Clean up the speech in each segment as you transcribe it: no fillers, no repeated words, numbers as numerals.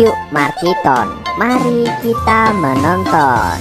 Yuk Markiton, mari kita menonton.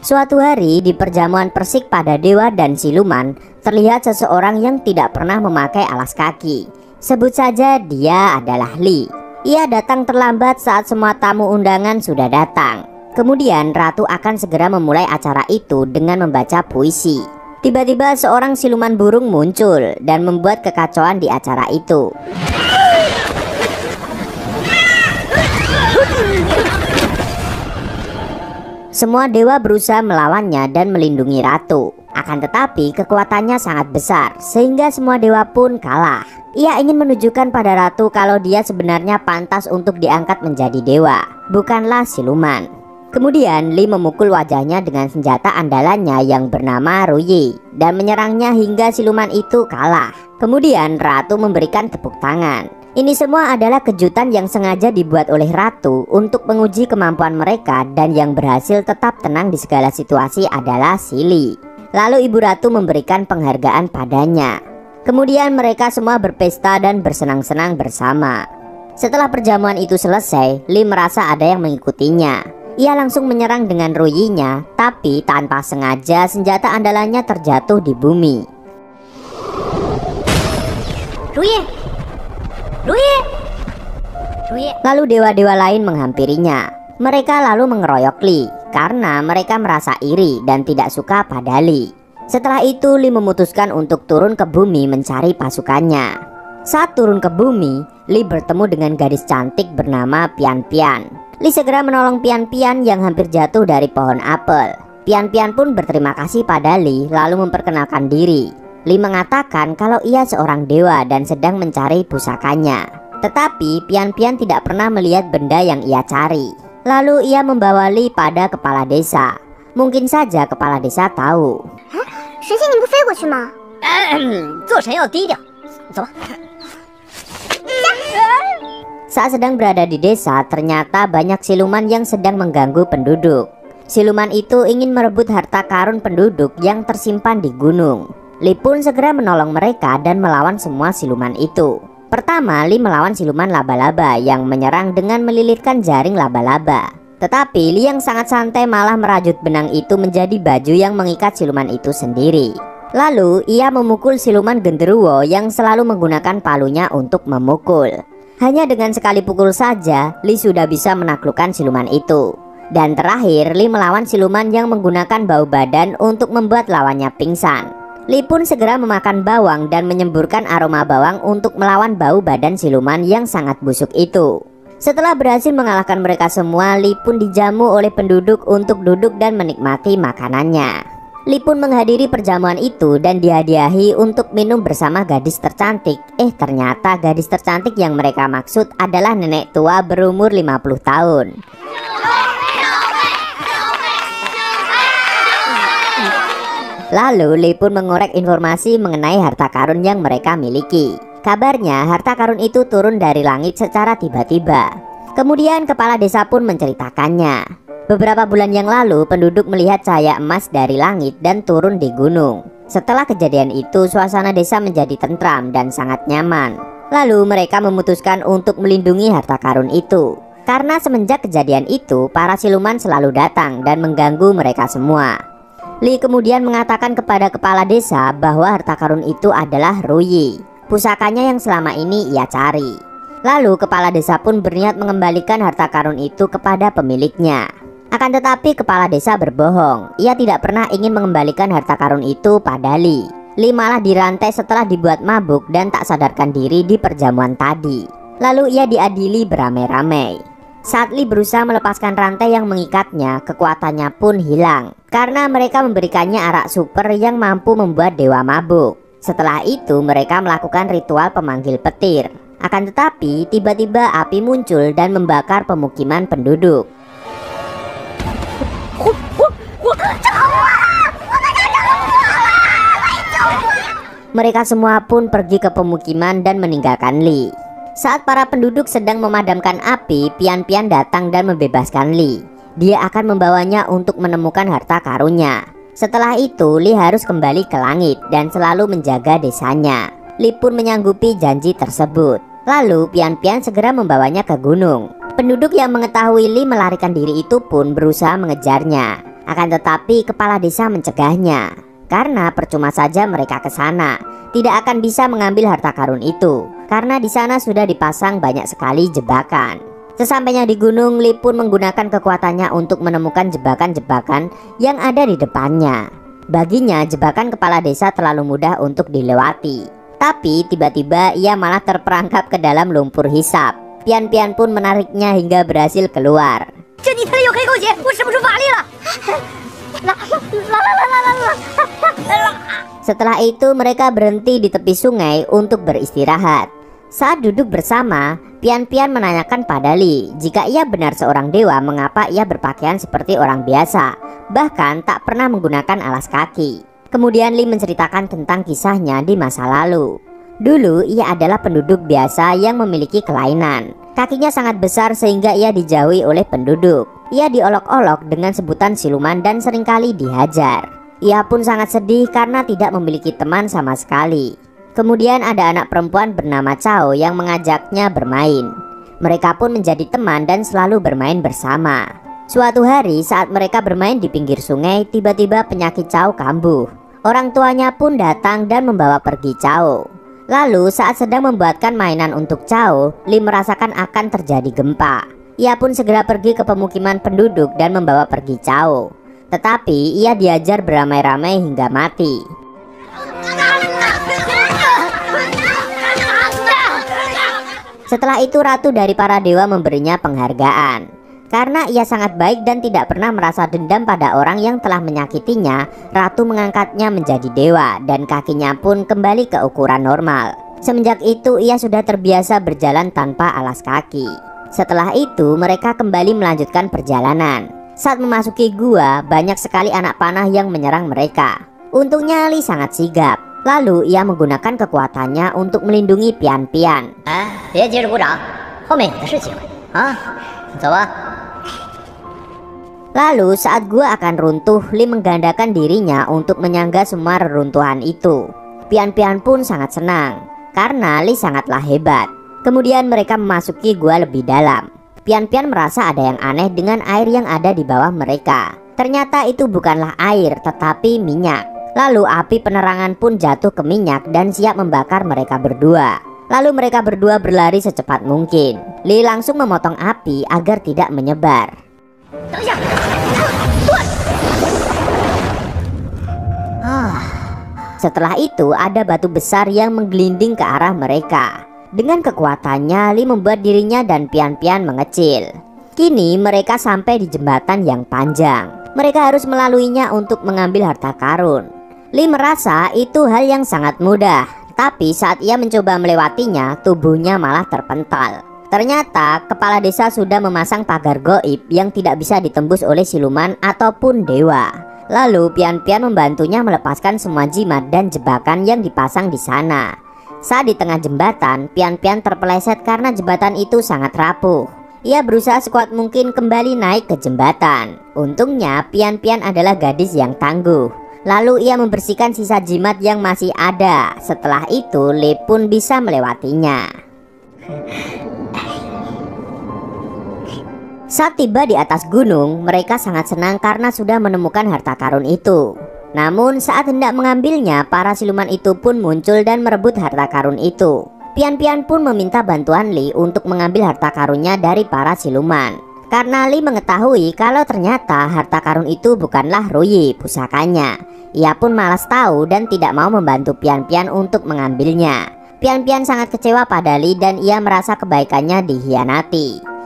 Suatu hari di perjamuan persik pada dewa dan siluman, terlihat seseorang yang tidak pernah memakai alas kaki. Sebut saja dia adalah Li. Ia datang terlambat saat semua tamu undangan sudah datang. Kemudian ratu akan segera memulai acara itu dengan membaca puisi. Tiba-tiba seorang siluman burung muncul dan membuat kekacauan di acara itu. Semua dewa berusaha melawannya dan melindungi ratu. Akan tetapi kekuatannya sangat besar sehingga semua dewa pun kalah. Ia ingin menunjukkan pada ratu kalau dia sebenarnya pantas untuk diangkat menjadi dewa, bukanlah siluman. Kemudian Li memukul wajahnya dengan senjata andalannya yang bernama Ruyi dan menyerangnya hingga siluman itu kalah. Kemudian ratu memberikan tepuk tangan. Ini semua adalah kejutan yang sengaja dibuat oleh ratu untuk menguji kemampuan mereka, dan yang berhasil tetap tenang di segala situasi adalah si Li. Lalu ibu ratu memberikan penghargaan padanya. Kemudian mereka semua berpesta dan bersenang-senang bersama. Setelah perjamuan itu selesai, Li merasa ada yang mengikutinya. Ia langsung menyerang dengan ruyinya, tapi tanpa sengaja senjata andalannya terjatuh di bumi. Lalu dewa-dewa lain menghampirinya. Mereka lalu mengeroyok Li karena mereka merasa iri dan tidak suka pada Li. Setelah itu Li memutuskan untuk turun ke bumi mencari pasukannya. Saat turun ke bumi, Li bertemu dengan gadis cantik bernama Pian Pian. Li segera menolong Pian Pian yang hampir jatuh dari pohon apel. Pian Pian pun berterima kasih pada Li lalu memperkenalkan diri. Li mengatakan kalau ia seorang dewa dan sedang mencari pusakanya. Tetapi Pian Pian tidak pernah melihat benda yang ia cari. Lalu ia membawa Li pada kepala desa. Mungkin saja kepala desa tahu. Saat sedang berada di desa, ternyata banyak siluman yang sedang mengganggu penduduk. Siluman itu ingin merebut harta karun penduduk yang tersimpan di gunung. Li pun segera menolong mereka dan melawan semua siluman itu. Pertama, Li melawan siluman laba-laba yang menyerang dengan melilitkan jaring laba-laba. Tetapi Li yang sangat santai malah merajut benang itu menjadi baju yang mengikat siluman itu sendiri. Lalu ia memukul siluman genderuwo yang selalu menggunakan palunya untuk memukul. Hanya dengan sekali pukul saja, Li sudah bisa menaklukkan siluman itu. Dan terakhir, Li melawan siluman yang menggunakan bau badan untuk membuat lawannya pingsan. Li pun segera memakan bawang dan menyemburkan aroma bawang untuk melawan bau badan siluman yang sangat busuk itu. Setelah berhasil mengalahkan mereka semua, Li pun dijamu oleh penduduk untuk duduk dan menikmati makanannya. Li pun menghadiri perjamuan itu dan dihadiahi untuk minum bersama gadis tercantik. Ternyata gadis tercantik yang mereka maksud adalah nenek tua berumur 50 tahun. Lalu Li pun mengorek informasi mengenai harta karun yang mereka miliki. Kabarnya harta karun itu turun dari langit secara tiba-tiba. Kemudian kepala desa pun menceritakannya. Beberapa bulan yang lalu penduduk melihat cahaya emas dari langit dan turun di gunung. Setelah kejadian itu suasana desa menjadi tentram dan sangat nyaman. Lalu mereka memutuskan untuk melindungi harta karun itu. Karena semenjak kejadian itu para siluman selalu datang dan mengganggu mereka semua. Li kemudian mengatakan kepada kepala desa bahwa harta karun itu adalah Ruyi, pusakanya yang selama ini ia cari. Lalu kepala desa pun berniat mengembalikan harta karun itu kepada pemiliknya. Akan tetapi kepala desa berbohong. Ia tidak pernah ingin mengembalikan harta karun itu pada Li. Li malah dirantai setelah dibuat mabuk dan tak sadarkan diri di perjamuan tadi. Lalu ia diadili beramai-ramai. Saat Li berusaha melepaskan rantai yang mengikatnya, kekuatannya pun hilang karena mereka memberikannya arak super yang mampu membuat dewa mabuk. Setelah itu mereka melakukan ritual pemanggil petir. Akan tetapi tiba-tiba api muncul dan membakar pemukiman penduduk. Mereka semua pun pergi ke pemukiman dan meninggalkan Li. Saat para penduduk sedang memadamkan api, Pian Pian datang dan membebaskan Li. Dia akan membawanya untuk menemukan harta karunnya. Setelah itu, Li harus kembali ke langit dan selalu menjaga desanya. Li pun menyanggupi janji tersebut. Lalu Pian-Pian segera membawanya ke gunung. Penduduk yang mengetahui Li melarikan diri itu pun berusaha mengejarnya. Akan tetapi kepala desa mencegahnya. Karena percuma saja mereka ke sana, tidak akan bisa mengambil harta karun itu. Karena di sana sudah dipasang banyak sekali jebakan. Sesampainya di gunung, Li pun menggunakan kekuatannya untuk menemukan jebakan-jebakan yang ada di depannya. Baginya jebakan kepala desa terlalu mudah untuk dilewati. Tapi tiba-tiba ia malah terperangkap ke dalam lumpur hisap. Pian-Pian pun menariknya hingga berhasil keluar. Setelah itu mereka berhenti di tepi sungai untuk beristirahat. Saat duduk bersama, Pian-Pian menanyakan pada Li jika ia benar seorang dewa, mengapa ia berpakaian seperti orang biasa, bahkan tak pernah menggunakan alas kaki. Kemudian Li menceritakan tentang kisahnya di masa lalu. Dulu ia adalah penduduk biasa yang memiliki kelainan. Kakinya sangat besar sehingga ia dijauhi oleh penduduk. Ia diolok-olok dengan sebutan siluman dan seringkali dihajar. Ia pun sangat sedih karena tidak memiliki teman sama sekali. Kemudian ada anak perempuan bernama Cao yang mengajaknya bermain. Mereka pun menjadi teman dan selalu bermain bersama. Suatu hari saat mereka bermain di pinggir sungai, tiba-tiba penyakit Cao kambuh. Orang tuanya pun datang dan membawa pergi Cao. Lalu saat sedang membuatkan mainan untuk Cao, Li merasakan akan terjadi gempa. Ia pun segera pergi ke pemukiman penduduk dan membawa pergi Cao. Tetapi ia diajar beramai-ramai hingga mati. Setelah itu ratu dari para dewa memberinya penghargaan. Karena ia sangat baik dan tidak pernah merasa dendam pada orang yang telah menyakitinya, ratu mengangkatnya menjadi dewa dan kakinya pun kembali ke ukuran normal. Semenjak itu ia sudah terbiasa berjalan tanpa alas kaki. Setelah itu mereka kembali melanjutkan perjalanan. Saat memasuki gua, banyak sekali anak panah yang menyerang mereka. Untungnya Li sangat sigap. Lalu ia menggunakan kekuatannya untuk melindungi Pian-Pian. Lalu saat gua akan runtuh, Li menggandakan dirinya untuk menyangga semua reruntuhan itu. Pian-Pian pun sangat senang karena Li sangatlah hebat. Kemudian mereka memasuki gua lebih dalam. Pian-Pian merasa ada yang aneh dengan air yang ada di bawah mereka. Ternyata itu bukanlah air tetapi minyak. Lalu api penerangan pun jatuh ke minyak dan siap membakar mereka berdua. Lalu mereka berdua berlari secepat mungkin. Li langsung memotong api agar tidak menyebar. Setelah itu ada batu besar yang menggelinding ke arah mereka. Dengan kekuatannya Li membuat dirinya dan Pian-Pian mengecil. Kini mereka sampai di jembatan yang panjang. Mereka harus melaluinya untuk mengambil harta karun. Li merasa itu hal yang sangat mudah. Tapi saat ia mencoba melewatinya, tubuhnya malah terpental. Ternyata kepala desa sudah memasang pagar goib yang tidak bisa ditembus oleh siluman ataupun dewa. Lalu Pian-Pian membantunya melepaskan semua jimat dan jebakan yang dipasang di sana. Saat di tengah jembatan, Pian-Pian terpeleset karena jembatan itu sangat rapuh. Ia berusaha sekuat mungkin kembali naik ke jembatan. Untungnya Pian-Pian adalah gadis yang tangguh. Lalu ia membersihkan sisa jimat yang masih ada. Setelah itu Li pun bisa melewatinya. Saat tiba di atas gunung, mereka sangat senang karena sudah menemukan harta karun itu. Namun saat hendak mengambilnya, para siluman itu pun muncul dan merebut harta karun itu. Pian-Pian pun meminta bantuan Li untuk mengambil harta karunnya dari para siluman. Karena Li mengetahui kalau ternyata harta karun itu bukanlah Ruyi pusakanya. Ia pun malas tahu dan tidak mau membantu Pian-Pian untuk mengambilnya. Pian-Pian sangat kecewa pada Li dan ia merasa kebaikannya dikhianati.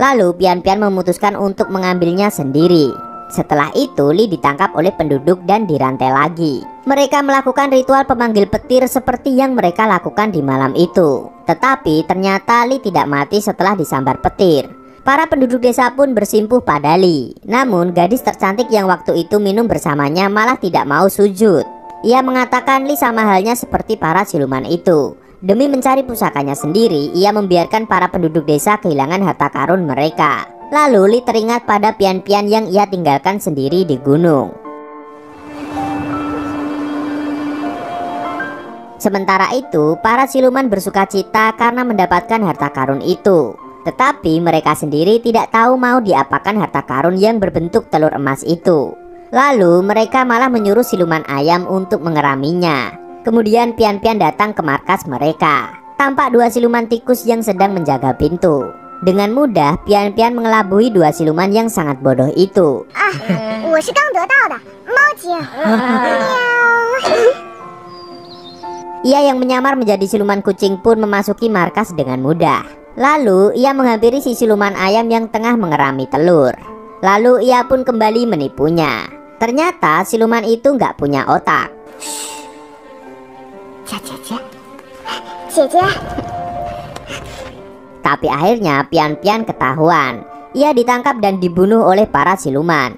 Lalu Pian-Pian memutuskan untuk mengambilnya sendiri. Setelah itu Li ditangkap oleh penduduk dan dirantai lagi. Mereka melakukan ritual pemanggil petir seperti yang mereka lakukan di malam itu. Tetapi ternyata Li tidak mati setelah disambar petir. Para penduduk desa pun bersimpuh pada Li. Namun gadis tercantik yang waktu itu minum bersamanya malah tidak mau sujud. Ia mengatakan Li sama halnya seperti para siluman itu. Demi mencari pusakanya sendiri, ia membiarkan para penduduk desa kehilangan harta karun mereka. Lalu Li teringat pada Pian-Pian yang ia tinggalkan sendiri di gunung. Sementara itu, para siluman bersukacita karena mendapatkan harta karun itu. Tetapi mereka sendiri tidak tahu mau diapakan harta karun yang berbentuk telur emas itu. Lalu mereka malah menyuruh siluman ayam untuk mengeraminya. Kemudian pian-pian datang ke markas mereka. Tampak dua siluman tikus yang sedang menjaga pintu. Dengan mudah pian-pian mengelabui dua siluman yang sangat bodoh itu. Ia yang menyamar menjadi siluman kucing pun memasuki markas dengan mudah. Lalu ia menghampiri si siluman ayam yang tengah mengerami telur. Lalu ia pun kembali menipunya. Ternyata siluman itu nggak punya otak. Tapi akhirnya pian-pian ketahuan. Ia ditangkap dan dibunuh oleh para siluman.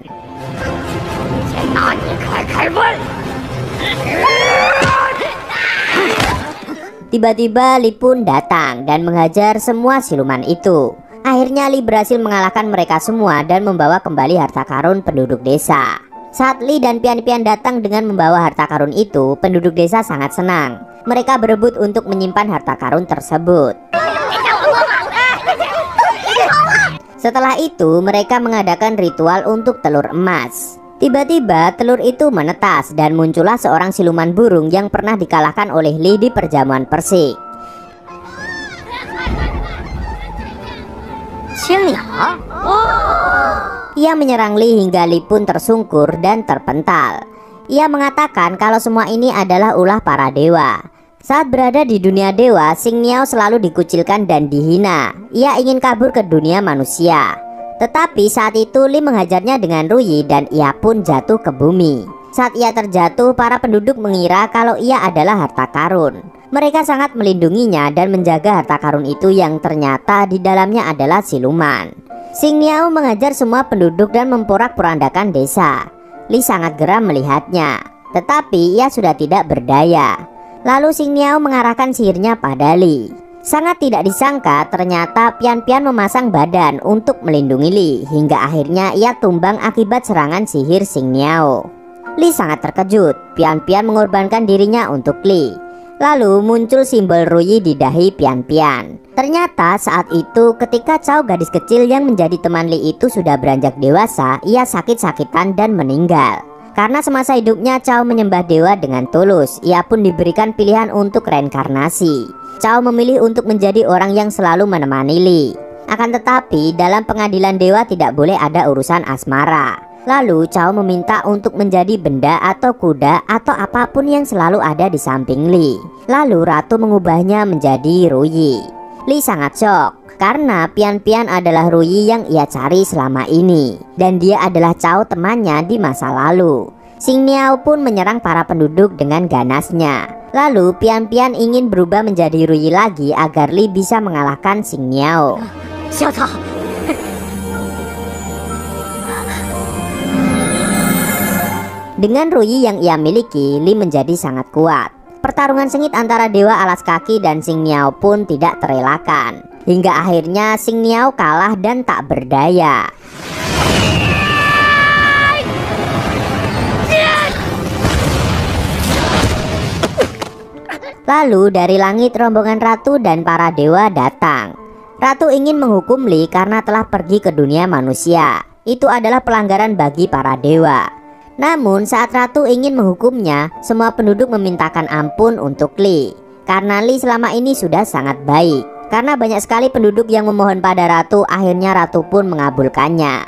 Tiba-tiba Li pun datang dan menghajar semua siluman itu. Akhirnya Li berhasil mengalahkan mereka semua dan membawa kembali harta karun penduduk desa. Saat Li dan pian-pian datang dengan membawa harta karun itu, penduduk desa sangat senang. Mereka berebut untuk menyimpan harta karun tersebut. Setelah itu mereka mengadakan ritual untuk telur emas. Tiba-tiba telur itu menetas dan muncullah seorang siluman burung yang pernah dikalahkan oleh Li di perjamuan persik. Ia menyerang Li hingga Li pun tersungkur dan terpental. Ia mengatakan kalau semua ini adalah ulah para dewa. Saat berada di dunia dewa, Xing Niao selalu dikucilkan dan dihina. Ia ingin kabur ke dunia manusia. Tetapi saat itu Li menghajarnya dengan Ruyi dan ia pun jatuh ke bumi. Saat ia terjatuh, para penduduk mengira kalau ia adalah harta karun. Mereka sangat melindunginya dan menjaga harta karun itu yang ternyata di dalamnya adalah siluman. Xing Niao mengajar semua penduduk dan memporak-porandakan desa. Li sangat geram melihatnya, tetapi ia sudah tidak berdaya. Lalu Xing Niao mengarahkan sihirnya pada Li. Sangat tidak disangka ternyata pian-pian memasang badan untuk melindungi Li, hingga akhirnya ia tumbang akibat serangan sihir Xing Niao. Li sangat terkejut. Pian-pian mengorbankan dirinya untuk Li. Lalu muncul simbol Ruyi di dahi pian-pian. Ternyata saat itu ketika Cao, gadis kecil yang menjadi teman Li itu sudah beranjak dewasa, ia sakit-sakitan dan meninggal. Karena semasa hidupnya Cao menyembah dewa dengan tulus, ia pun diberikan pilihan untuk reinkarnasi. Cao memilih untuk menjadi orang yang selalu menemani Li. Akan tetapi dalam pengadilan dewa tidak boleh ada urusan asmara. Lalu Cao meminta untuk menjadi benda atau kuda atau apapun yang selalu ada di samping Li. Lalu ratu mengubahnya menjadi Ruyi. Li sangat shock karena pian-pian adalah Ruyi yang ia cari selama ini, dan dia adalah Cao temannya di masa lalu. Xing Niao pun menyerang para penduduk dengan ganasnya. Lalu pian-pian ingin berubah menjadi Ruyi lagi agar Li bisa mengalahkan Xing Niao. Dengan Ruyi yang ia miliki, Li menjadi sangat kuat. Pertarungan sengit antara dewa alas kaki dan Xing Niao pun tidak terelakkan. Hingga akhirnya Xing Niao kalah dan tak berdaya. Lalu dari langit rombongan ratu dan para dewa datang. Ratu ingin menghukum Li karena telah pergi ke dunia manusia. Itu adalah pelanggaran bagi para dewa. Namun saat ratu ingin menghukumnya, semua penduduk memintakan ampun untuk Li. Karena Li selama ini sudah sangat baik. Karena banyak sekali penduduk yang memohon pada ratu, akhirnya ratu pun mengabulkannya.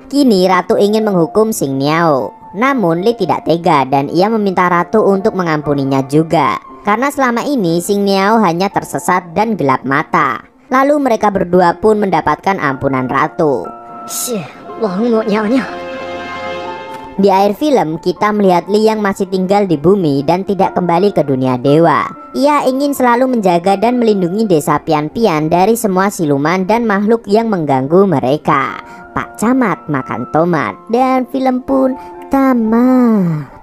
Kini ratu ingin menghukum Xing Niao. Namun Li tidak tega dan ia meminta ratu untuk mengampuninya juga. Karena selama ini Xing Niao hanya tersesat dan gelap mata. Lalu mereka berdua pun mendapatkan ampunan ratu. Di akhir film kita melihat Li yang masih tinggal di bumi dan tidak kembali ke dunia dewa. Ia ingin selalu menjaga dan melindungi desa pian-pian dari semua siluman dan makhluk yang mengganggu mereka. Pak Camat makan tomat dan film pun tamat.